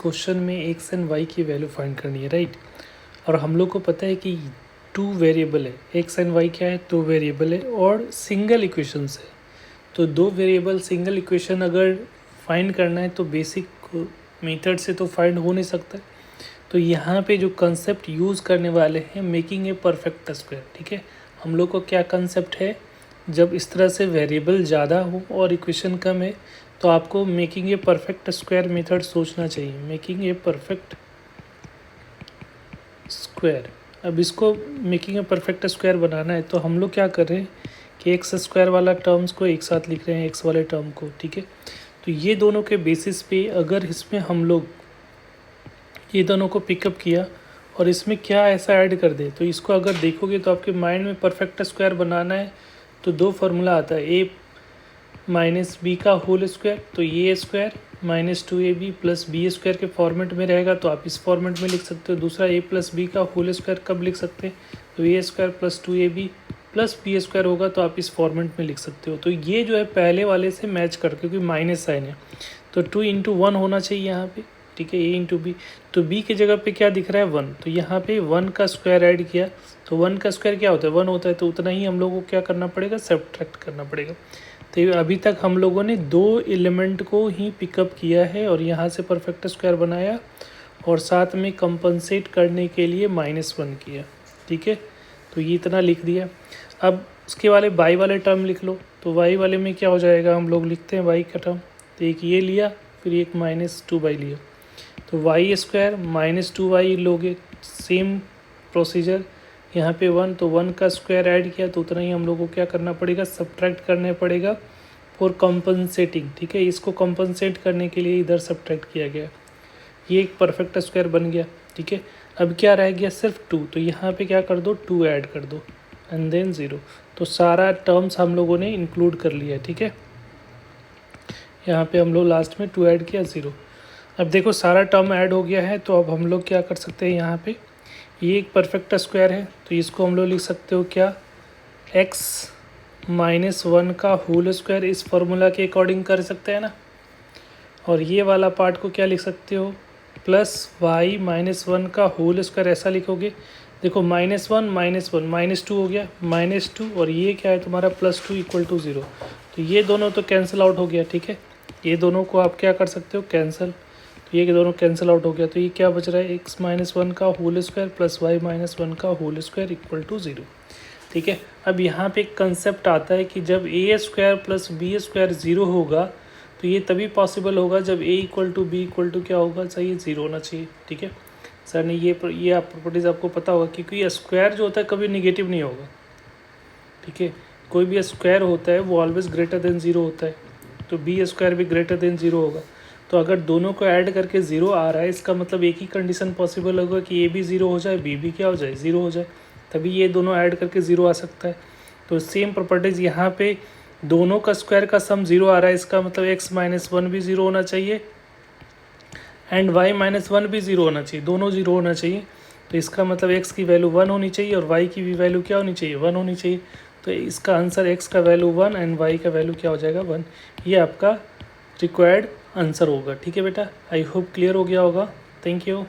Question में x and Y की value find करनी है, राइट। और हम लोग को पता है कि टू वेरिएबल है, एक्स एंड वाई क्या है, दो वेरिएबल है और सिंगल इक्वेशन है। तो दो वेरिएबल सिंगल इक्वेशन अगर फाइंड करना है तो बेसिक मेथड से तो फाइंड हो नहीं सकता। तो यहाँ पे जो कंसेप्ट यूज़ करने वाले हैं, मेकिंग ए परफेक्ट स्क्वायर, ठीक है। हम लोग को क्या कंसेप्ट है, जब इस तरह से वेरिएबल ज़्यादा हो और इक्वेशन कम है तो आपको making a perfect square method सोचना चाहिए, मेकिंग ए परफेक्ट स्क्वायर। अब इसको मेकिंग ए परफेक्ट स्क्वायर बनाना है तो हम लोग क्या कर रहे हैं कि एक्स स्क्वायर वाला टर्म्स को एक साथ लिख रहे हैं, एक्स वाले टर्म को, ठीक है। तो ये दोनों के बेसिस पे अगर इसमें हम लोग ये दोनों को पिकअप किया और इसमें क्या ऐसा ऐड कर दे, तो इसको अगर देखोगे तो आपके माइंड में परफेक्ट स्क्वायर बनाना है तो दो फार्मूला आता है, ए माइनस बी का होल स्क्वायर, तो A square minus 2ab plus B square के फॉर्मेट में रहेगा तो आप इस फॉर्मेट में लिख सकते हो। दूसरा ए प्लस बी का होल स्क्वायर कब लिख सकते हैं, तो A square plus 2ab plus B square होगा तो आप इस फॉर्मेट में लिख सकते हो। तो ये जो है पहले वाले से मैच कर, क्योंकि माइनस साइन है तो 2 into 1 होना चाहिए यहाँ पे, ठीक है, ए इंटू बी। तो बी की जगह पे क्या दिख रहा है 1, तो यहाँ पे 1 का स्क्वायर ऐड किया तो 1 का स्क्वायर क्या होता है 1 होता है, तो उतना ही हम लोगों को क्या करना पड़ेगा, सब्ट्रैक्ट करना पड़ेगा। तो अभी तक हम लोगों ने दो एलिमेंट को ही पिकअप किया है और यहाँ से परफेक्ट स्क्वायर बनाया और साथ में कंपनसेट करने के लिए -1 किया, ठीक है। तो ये इतना लिख दिया। अब उसके वाले वाई वाले टर्म लिख लो, तो वाई वाले में क्या हो जाएगा, हम लोग लिखते हैं वाई का टर्म, तो एक ये लिया फिर एक -2y लिया, तो वाई स्क्वायर -2y लोगे, सेम प्रोसीजर यहाँ पे 1, तो 1 का स्क्वायर ऐड किया तो उतना ही हम लोग को क्या करना पड़ेगा, सब्ट्रैक्ट करने पड़ेगा फॉर कंपनसेटिंग, ठीक है। इसको कंपनसेट करने के लिए इधर सब्ट्रैक्ट किया गया, ये एक परफेक्ट स्क्वायर बन गया, ठीक है। अब क्या रह गया, सिर्फ 2, तो यहाँ पे क्या कर दो 2 ऐड कर दो एंड देन 0, तो सारा टर्म्स हम लोगों ने इंक्लूड कर लिया, ठीक है। यहाँ पे हम लोग लास्ट में 2 ऐड किया 0। अब देखो सारा टर्म ऐड हो गया है, तो अब हम लोग क्या कर सकते हैं, यहाँ पे ये एक परफेक्ट स्क्वायर है तो इसको हम लोग लिख सकते हो क्या, x -1 का होल स्क्वायर, इस फॉर्मूला के अकॉर्डिंग कर सकते हैं ना। और ये वाला पार्ट को क्या लिख सकते हो, प्लस y -1 का होल स्क्वायर, ऐसा लिखोगे। देखो -1 -1 -2 हो गया, -2 और ये क्या है तुम्हारा +2 = 0, तो ये दोनों तो कैंसिल आउट हो गया, ठीक है। ये दोनों को आप क्या कर सकते हो, कैंसिल, तो ये दोनों कैंसिल आउट हो गया, तो ये क्या बच रहा है, x -1 का होल स्क्वायर प्लस y -1 का होल स्क्वायर = 0, ठीक है। अब यहाँ पे एक कंसेप्ट आता है कि जब a square plus B square 0 होगा तो ये तभी पॉसिबल होगा जब a = b = क्या होगा, चाहिए 0 होना चाहिए, ठीक है। सर ने ये आप प्रॉपर्टीज़ आपको पता होगा, क्योंकि स्क्वायर जो होता है कभी निगेटिव नहीं होगा, ठीक है। कोई भी स्क्वायर होता है वो ऑलवेज ग्रेटर देन 0 होता है, तो बी स्क्वायर भी ग्रेटर देन 0 होगा। तो अगर दोनों को ऐड करके 0 आ रहा है, इसका मतलब एक ही कंडीशन पॉसिबल होगा कि ए भी 0 हो जाए, बी भी क्या हो जाए, 0 हो जाए, तभी ये दोनों ऐड करके 0 आ सकता है। तो सेम प्रॉपर्टीज़ यहाँ पे दोनों का स्क्वायर का सम 0 आ रहा है, इसका मतलब x -1 भी 0 होना चाहिए एंड y -1 भी 0 होना चाहिए, दोनों 0 होना चाहिए। तो इसका मतलब x की वैल्यू 1 होनी चाहिए और y की भी वैल्यू क्या होनी चाहिए, 1 होनी चाहिए। तो इसका आंसर x का वैल्यू 1 एंड y का वैल्यू क्या हो जाएगा, 1। ये आपका रिक्वायर्ड आंसर होगा, ठीक है बेटा। आई होप क्लियर हो गया होगा। Thank you.